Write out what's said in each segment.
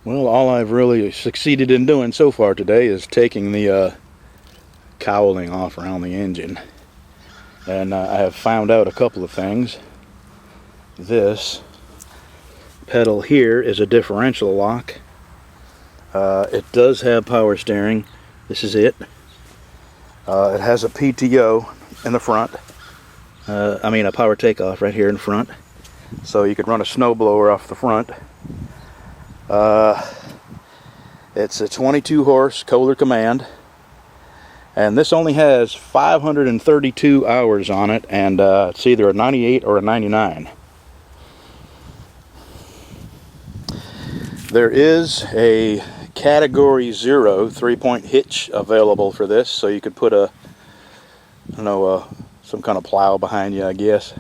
Well, all I've really succeeded in doing so far today is taking the cowling off around the engine. And I have found out a couple of things. This pedal here is a differential lock. It does have power steering. This is it. It has a PTO in the front. A power takeoff right here in front. So you could run a snowblower off the front. It's a 22 horse Kohler command, and this only has 532 hours on it, and it's either a 98 or a 99. There is a category 0 3-point hitch available for this, so you could put some kind of plow behind you, I guess.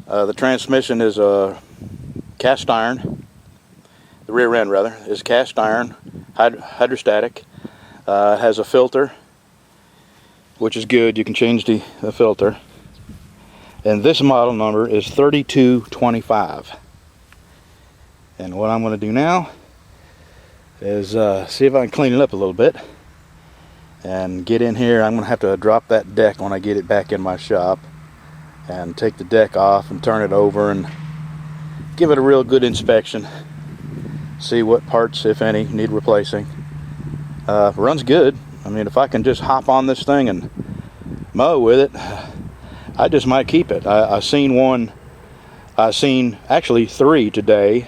The transmission is a cast iron. The rear end, rather, is cast iron, hydrostatic. It has a filter, which is good. You can change the filter. And this model number is 3225. And what I'm going to do now is see if I can clean it up a little bit and get in here. I'm going to have to drop that deck when I get it back in my shop and take the deck off and turn it over and give it a real good inspection. See what parts, if any, need replacing. Runs good. I mean, if I can just hop on this thing and mow with it, I just might keep it. I've seen actually 3 today.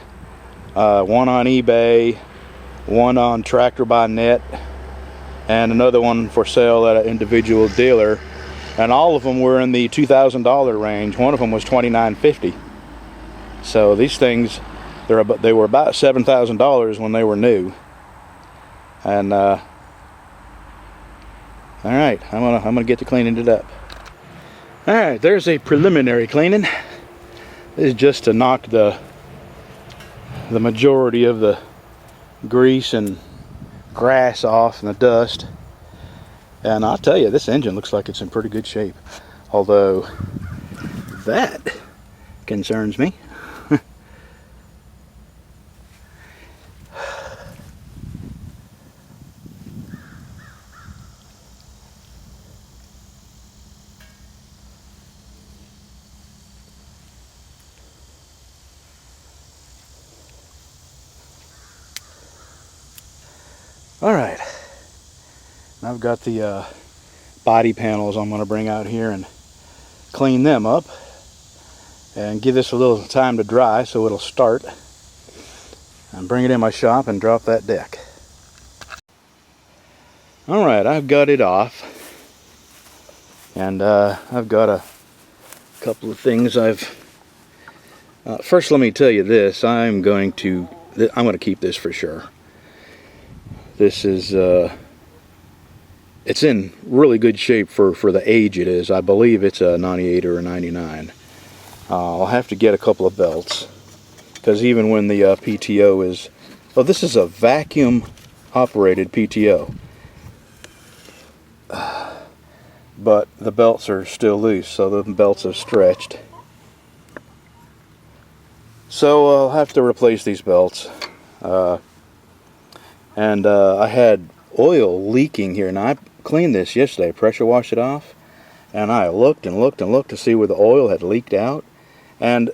One on eBay, one on Tractor by Net, and another one for sale at an individual dealer. And all of them were in the $2,000 range. One of them was $2,950. So these things, they were about $7,000 when they were new. And all right, I'm gonna get to cleaning it up. All right, there's a preliminary cleaning. This is just to knock the majority of the grease and grass off and the dust. And I'll tell you, this engine looks like it's in pretty good shape. Although that concerns me. Alright, I've got the body panels I'm going to bring out here and clean them up and give this a little time to dry so it'll start, and bring it in my shop and drop that deck. Alright, I've got it off, and I've got a couple of things first let me tell you this. I'm going to keep this for sure. This is it's in really good shape for the age it is. I believe it's a 98 or a 99. I'll have to get a couple of belts, because even when the PTO is, well, this is a vacuum operated PTO, but the belts are still loose, so the belts have stretched. So I'll have to replace these belts. And I had oil leaking here. Now, I cleaned this yesterday, pressure washed it off, and I looked and looked and looked to see where the oil had leaked out. And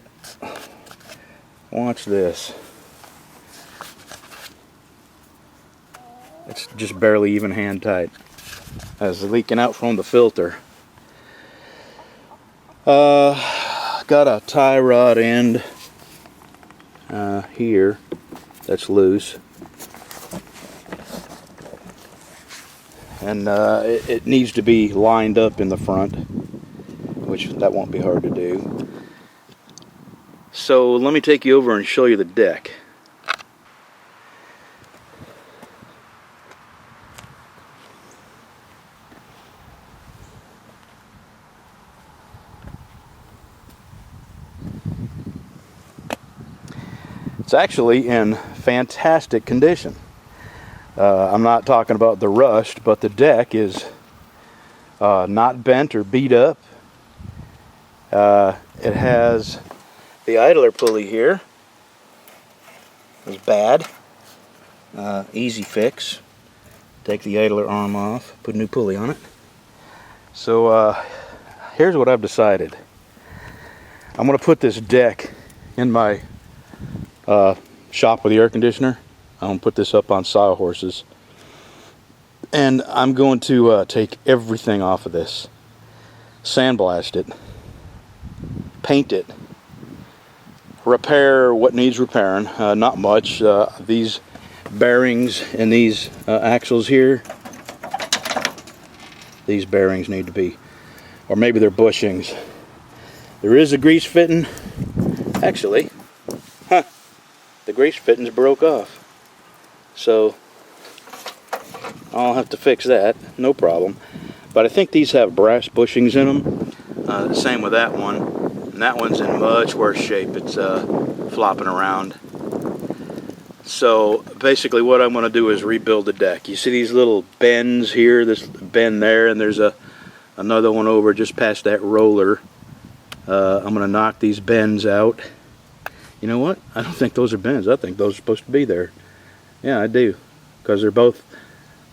watch this. It's just barely even hand tight. It's leaking out from the filter. Got a tie rod end here that's loose. And it needs to be lined up in the front, which that won't be hard to do. So let me take you over and show you the deck. It's actually in fantastic condition. I'm not talking about the rust, but the deck is not bent or beat up. It has the idler pulley here. It's bad. Easy fix. Take the idler arm off, put a new pulley on it. So here's what I've decided. I'm going to put this deck in my shop with the air conditioner. I'm going to put this up on sawhorses. And I'm going to take everything off of this. Sandblast it. Paint it. Repair what needs repairing. Not much. These bearings and these axles here, these bearings need to be, or maybe they're bushings. There is a grease fitting. Actually, the grease fittings broke off. So I'll have to fix that, no problem. But I think these have brass bushings in them. The same with that one. And that one's in much worse shape. It's flopping around. So basically what I'm going to do is rebuild the deck. You see these little bends here, this bend there, and there's another one over just past that roller. I'm going to knock these bends out. You know what? I don't think those are bends. I think those are supposed to be there. Yeah, I do. Because they're both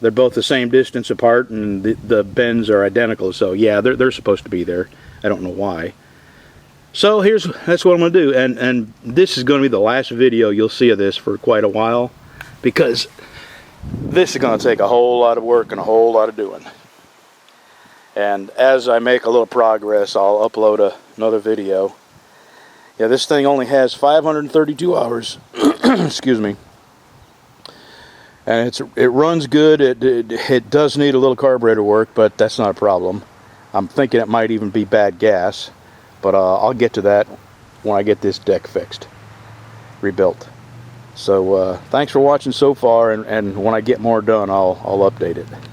the same distance apart, and the bends are identical. So yeah, they're supposed to be there. I don't know why. So that's what I'm going to do, and this is going to be the last video you'll see of this for quite a while, because this is going to take a whole lot of work and a whole lot of doing. And as I make a little progress, I'll upload another video. Yeah, this thing only has 532 hours. Excuse me. And it runs good. It does need a little carburetor work, but that's not a problem. I'm thinking it might even be bad gas. But I'll get to that when I get this deck fixed, rebuilt. So thanks for watching so far, and when I get more done, I'll update it.